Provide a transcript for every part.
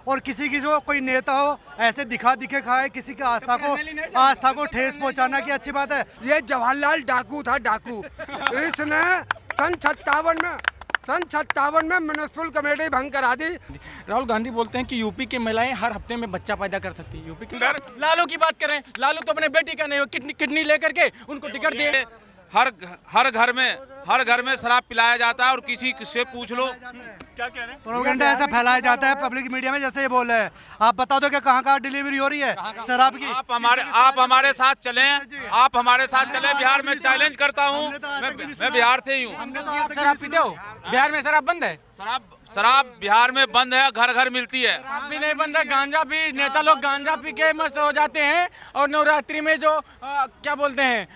और किसी की जो कोई नेता हो ऐसे दिखे खाए किसी की आस्था को ठेस पहुंचाना की अच्छी बात है। ये जवाहरलाल डाकू था, डाकू। इसने सन 57 में म्युनिसिपल कमेटी भंग करा दी। राहुल गांधी बोलते हैं कि यूपी की महिलाएं हर हफ्ते में बच्चा पैदा कर सकती है। यूपी के लालू की बात करें, लालू तो अपने बेटी का नहीं हो, किडनी लेकर के उनको टिकट दिए। हर घर में शराब पिलाया जाता है और किसी से पूछ लो क्या कह रहे हैं, प्रोपेगेंडा ऐसा फैलाया जाता है पब्लिक मीडिया में, जैसे ये बोल रहे हैं। आप बता दो कि कहाँ डिलीवरी हो रही है शराब की। आप हमारे साथ चलें, बिहार में चैलेंज करता हूँ। मैं बिहार से ही हूँ। शराब पीते हो? बिहार में शराब बंद है? शराब बिहार में बंद है, घर घर मिलती है। भी नहीं बंद है। गांजा भी, नेता लोग गांजा पी के मस्त हो जाते हैं और नवरात्रि में जो क्या बोलते हैं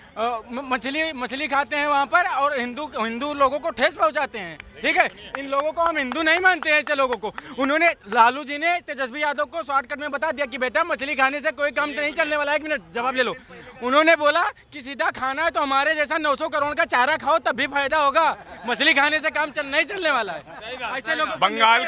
मछली खाते हैं वहाँ पर, और हिंदू लोगों को ठेस पहुँचाते हैं। ठीक है, इन लोगों को हम हिंदू नहीं मानते हैं। ऐसे लोगों को उन्होंने, लालू जी ने तेजस्वी यादव को शॉर्टकट में बता दिया कि बेटा मछली खाने से कोई काम तो नहीं चलने वाला है। 1 मिनट जवाब ले लो। उन्होंने बोला कि सीधा खाना है तो हमारे जैसा 900 करोड़ का चारा खाओ तभी फायदा होगा, मछली खाने से काम नहीं चलने वाला है। ऐसे लोग बंगाल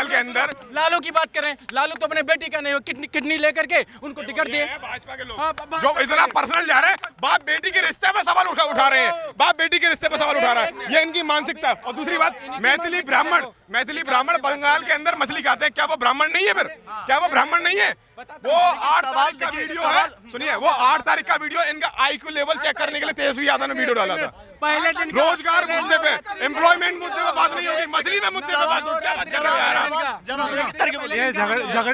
के अंदर लालू की बात करें, लालू तो अपने बेटी का नहीं हो, किडनी लेकर के उनको टिकट दिए। भाजपा के लोग जो इतना पर्सनल जा रहे हैं, बाप बेटी के रिश्ते पे सवाल उठा रहे हैं, बाप बेटी के रिश्ते पे सवाल उठा रहा है। ये इनकी मानसिकता। और दूसरी बात, मैथिली ब्राह्मण बंगाल के अंदर मछली खाते हैं। क्या वो ब्राह्मण नहीं है? फिर क्या वो ब्राह्मण नहीं है? वो 8 तारीख का वीडियो है, सुनिए, वो 8 तारीख का वीडियो इनका IQ लेवल चेक करने के लिए तेजस्वी यादव ने वीडियो डाला था। पहले दिन रोजगार मुद्दे पे, एम्प्लॉयमेंट मुद्दे पे बात नहीं होगी, मछली में मुद्दे पे बात होगी। क्या बात कर रहे हो यार आप? ये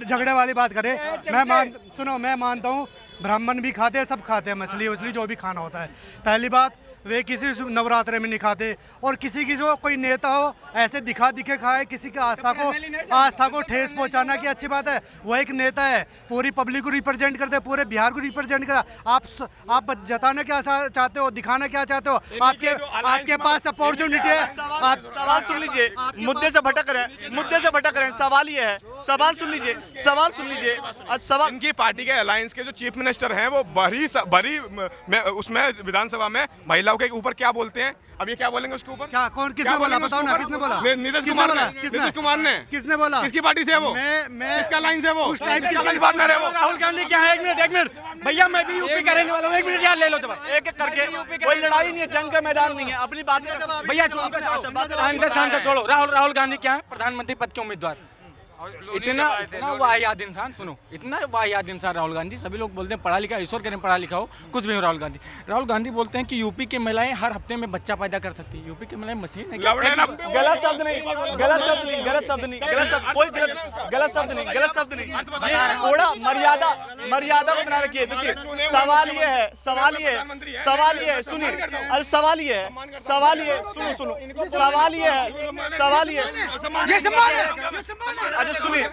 झगड़े वाली बात करे। मैं मानता हूँ ब्राह्मण भी खाते हैं, सब खाते हैं मछली जो भी खाना होता है। पहली बात, वे किसी नवरात्रे में नहीं खाते। और किसी की जो कोई नेता हो ऐसे दिखे खाए किसी की आस्था को ठेस पहुंचाना की अच्छी बात है। वो एक नेता है, पूरी पब्लिक को रिप्रेजेंट करते हैं, पूरे बिहार को रिप्रेजेंट करता। आप जताना क्या चाहते हो, दिखाना क्या चाहते हो? आपके पास अपॉर्चुनिटी है। सवाल सुन लीजिए, मुद्दे से भटक रहे हैं। सवाल ये है, सवाल सुन लीजिए। सवाल इनकी पार्टी के अलायंस के जो चीफ मिनिस्टर हैं, वो भरी उसमें विधानसभा में महिलाओं के ऊपर क्या बोलते हैं। अब ये क्या बोलेंगे उसके ऊपर? क्या, कौन, किसने बोला? बताओ ना, किसने बोला? नीतीश कुमार ने। किसने बोला? किसकी पार्टी से है वो? किसका लाइन से वो? पार्टनर है वो? राहुल गांधी क्या है? 1 मिनट भैया, मैं भी यूपी का रहने वाला हूँ। 1 मिनट यार ले लो जवाब। एक करके, कोई लड़ाई नहीं है, जंग का मैदान नहीं है। अपनी बातें भैया शान से छोड़ो। राहुल गांधी क्या है? प्रधानमंत्री पद के उम्मीदवार। इतना वाहियात इंसान, सुनो, इतना वाहियात इंसान राहुल गांधी। सभी लोग बोलते हैं पढ़ा लिखा, ईश्वर करें पढ़ा लिखा हो, कुछ भी हो। राहुल गांधी बोलते हैं कि यूपी की महिलाएं हर हफ्ते में बच्चा पैदा कर सकती है। यूपी की महिलाएं मशीन है। गलत शब्द नहीं। थोड़ा मर्यादा को बना रखिए। देखिए, सवाल ये है, सुनिए, अरे सवाल ये है, सुनो, सवाल ये है। सुनिए,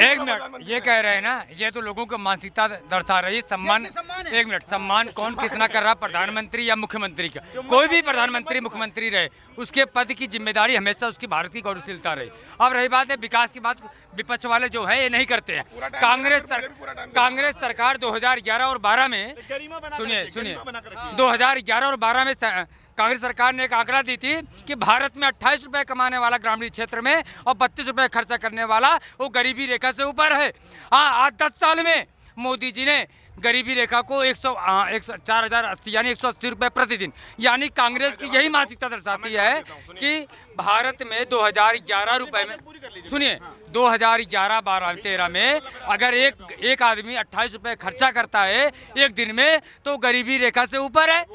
एक मिनट, ये कह रहे हैं ना, ये तो लोगों को मानसिकता दर्शा रही है। सम्मान, 1 मिनट, सम्मान कौन कितना कर रहा, प्रधानमंत्री या मुख्यमंत्री का? कोई भी प्रधानमंत्री मुख्यमंत्री रहे, उसके पद की जिम्मेदारी हमेशा उसकी भारत की गौरवशीलता रही। अब रही बात है विकास की बात, विपक्ष वाले जो है ये नहीं करते हैं। कांग्रेस सरकार 2011 और 12 में, सुनिए, 2011 और 12 में कांग्रेस सरकार ने एक आंकड़ा दी थी कि भारत में 28 रुपए कमाने वाला ग्रामीण क्षेत्र में और 32 रुपए खर्चा करने वाला वो गरीबी रेखा से ऊपर है। हाँ, आज 10 साल में मोदी जी ने गरीबी रेखा को 4,080 यानी 180 रुपए प्रतिदिन, यानी कांग्रेस की यही मानसिकता दर्शाती है कि भारत में 2011 रुपए में, सुनिए, 2011-12-13 में अगर एक आदमी 28 रुपए खर्चा करता है एक दिन में तो गरीबी रेखा से ऊपर है।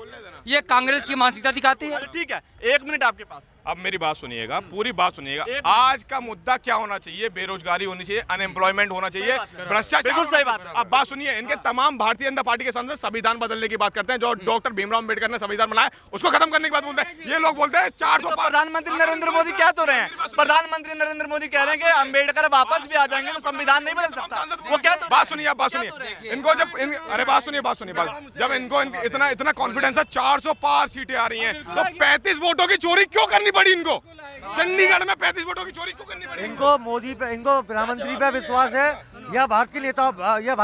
ये कांग्रेस की मानसिकता दिखाती है। ठीक है, 1 मिनट आपके पास। अब मेरी बात सुनिएगा, पूरी बात सुनिएगा। आज का मुद्दा क्या होना चाहिए? बेरोजगारी होनी चाहिए, अनएम्प्लॉयमेंट होना चाहिए, भ्रष्टाचार। बिल्कुल सही बात। अब बात सुनिए, इनके तमाम भारतीय जनता पार्टी के सांसद संविधान बदलने की बात करते हैं। जो डॉक्टर भीमराव अम्बेडकर ने संविधान बनाया उसको खत्म करने की बात बोलते हैं। ये लोग बोलते हैं 400 पार। प्रधानमंत्री नरेंद्र मोदी क्या तो रहे हैं? प्रधानमंत्री नरेंद्र मोदी कह रहे हैं कि अम्बेडकर वापस भी आ जाएंगे तो संविधान नहीं बदल सकता। वो क्या? बात सुनिए, बात सुनिए इनको। अरे बात सुनिए, जब इनको इतना कॉन्फिडेंस है 400 पार सीटें आ रही हैं, तो 35 वोटों की चोरी क्यों करनी पड़ी इनको? चंडीगढ़ में 35 वोटों की चोरी क्यों करनी पड़ी? इनको प्रधानमंत्री पे विश्वास है यह भारतीय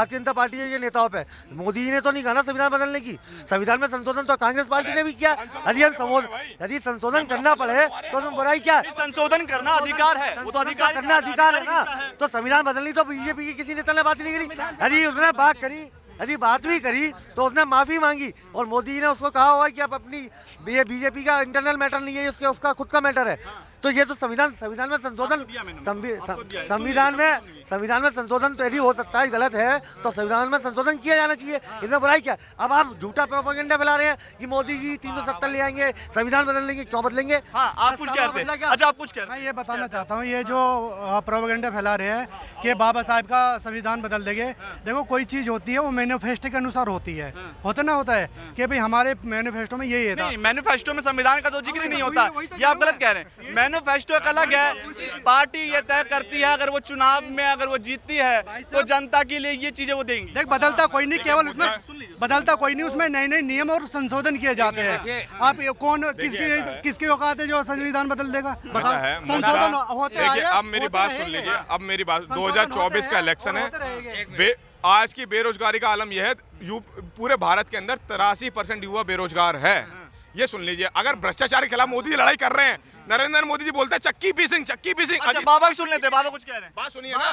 जनता पार्टी है, ये नेताओं पे। मोदी जी ने तो नहीं कहा ना संविधान बदलने की। संविधान में संशोधन तो कांग्रेस पार्टी ने भी किया। यदि संशोधन करना पड़े तो उसमें बुराई क्या? संशोधन करना अधिकार है, वो तो अधिकार करना अधिकार है ना। तो संविधान बदलनी तो बीजेपी की किसी नेता ने बात नहीं करी। यदि उसने बात करी, यदि बात भी करी तो उसने माफी मांगी और मोदी जी ने उसको कहा हुआ कि आप अपनी ये बीजेपी का इंटरनल मैटर नहीं है, उसका खुद का मैटर है। तो ये तो संविधान में संशोधन संविधान में संशोधन तो यदि हो सकता है गलत है तो संविधान में संशोधन किया जाना चाहिए। इसमें बुराई क्या? अब आप झूठा प्रोपेगेंडा फैला रहे हैं कि मोदी जी 370 ले आएंगे, संविधान बदल लेंगे। क्यों बदलेंगे? हाँ, आप कुछ कहते हैं। अच्छा, आप कुछ कह रहे हैं। मैं ये बताना चाहता हूँ, ये जो प्रोपेगेंडा फैला रहे हैं कि बाबा साहब का संविधान बदल देंगे। देखो, कोई चीज़ होती है वो मैनिफेस्टो के अनुसार होती है। होता है कि भाई हमारे मैनिफेस्टो में यही था। मैनिफेस्टो में संविधान का तो जिक्र ही नहीं होता। ये आप गलत कह रहे हैं। मैनिफेस्टो एक अलग है, पार्टी ये तय करती है अगर वो चुनाव में अगर वो जीतती है तो जनता के लिए ये चीजें वो देंगी। देख, बदलता कोई नहीं, केवल उसमें बदलता कोई नहीं, उसमें नए नए नियम और संशोधन किए जाते हैं। आप कौन किसकी औकात है जो संविधान बदल देगा? संशोधन होते हैं। देखिए, अब मेरी बात सुन लीजिए। अब मेरी बात 2024 का इलेक्शन है। आज की बेरोजगारी का आलम यह है, पूरे भारत के अंदर 83% युवा बेरोजगार है। ये सुन लीजिए, अगर भ्रष्टाचार के खिलाफ मोदी जी लड़ाई कर रहे हैं, नरेंद्र मोदी जी बोलते हैं चक्की पीसिंग। अच्छा, बाबा सुन लेते हैं, बाबा कुछ कह रहे हैं। बात सुनिए ना,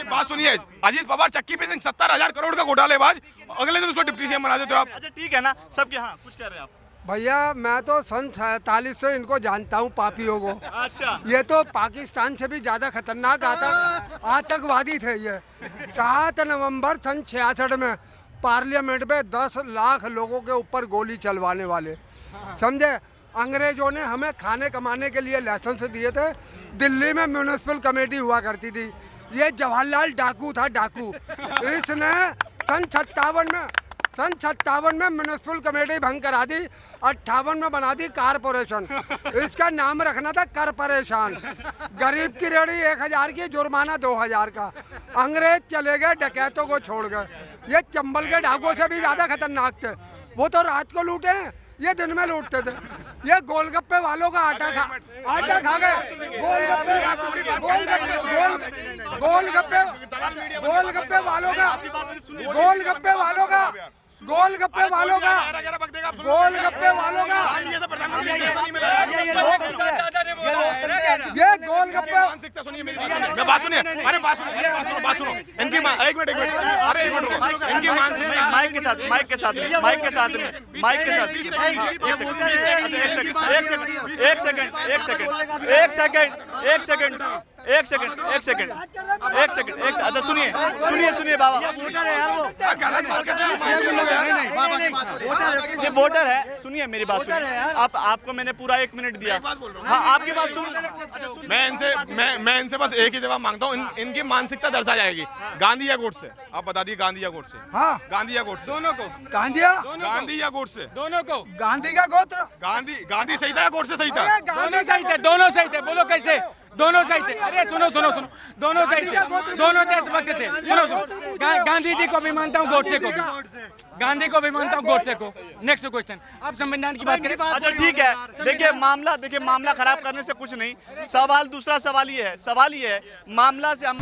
बात सुनिए। अजीत पवार चक्की पीसिंग 70,000 करोड़ का घोटालेबाज, अगले दिन उसको डिप्टी सीएम बना देते हो आप। अच्छा, ठीक है ना, सबके। हाँ, कुछ कह रहे हैं आप। भैया मैं तो सन 47 से इनको जानता हूँ, पापियों को। अच्छा, ये तो पाकिस्तान से भी ज्यादा खतरनाक आतंकवादी थे ये। 7 नवंबर सन 66 में पार्लियामेंट में 10 लाख लोगों के ऊपर गोली चलवाने वाले, समझे। अंग्रेजों ने हमें खाने कमाने के लिए लाइसेंस दिए थे। दिल्ली में म्यूनिसिपल कमेटी हुआ करती थी। ये जवाहरलाल डाकू था, डाकू। इसने सन 57 में म्यूनिसिपल कमेटी भंग करा दी। 58 में बना दी कारपोरेशन। इसका नाम रखना था करपरेशान। गरीब की रेहड़ी 1000 की, जुर्माना 2000 का। अंग्रेज चले गए, डकैतों को छोड़ गए। ये चंबल के डाकुओं से भी ज्यादा खतरनाक थे। वो तो रात को लूटे हैं, ये दिन में लूटते थे। ये गोलगप्पे वालों का आटा खा गए। गोलगप्पे वालों का ये गोलगप्पे। मैं बात सुनिए, अरे बात सुनो। इनकी एक मिनट, अरे एक मिनट रुको। इनकी माइक के साथ एक सेकंड। अच्छा, सुनिए बाबा। ये वोटर है, सुनिए मेरी बात सुनिए। आपको मैंने पूरा 1 मिनट दिया। हाँ, आपकी बात सुन। मैं इनसे बस एक ही जवाब मांगता हूँ। इनकी मानसिकता दर्शा जाएगी गांधी या गोडसे। आप बता दिए, गांधी या गोडसे? हाँ, गांधी या गोडसे? दोनों को। गांधी या गोडसे? दोनों को। गांधी का गोत्र। गांधी सही था या गोडसे सही था? दोनों सही थे। बोलो कैसे? दोनों सही थे। अरे सुनो, दोनों सही थे। दोनों देशभक्त थे। सुनो, गांधी जी को भी मानता हूँ, गोडसे को भी। गांधी को भी मानता हूँ, गोडसे को। Next question. आप संविधान की बात करें। अच्छा, ठीक है। देखिए, मामला खराब करने से कुछ नहीं। दूसरा सवाल ये है, मामला से हम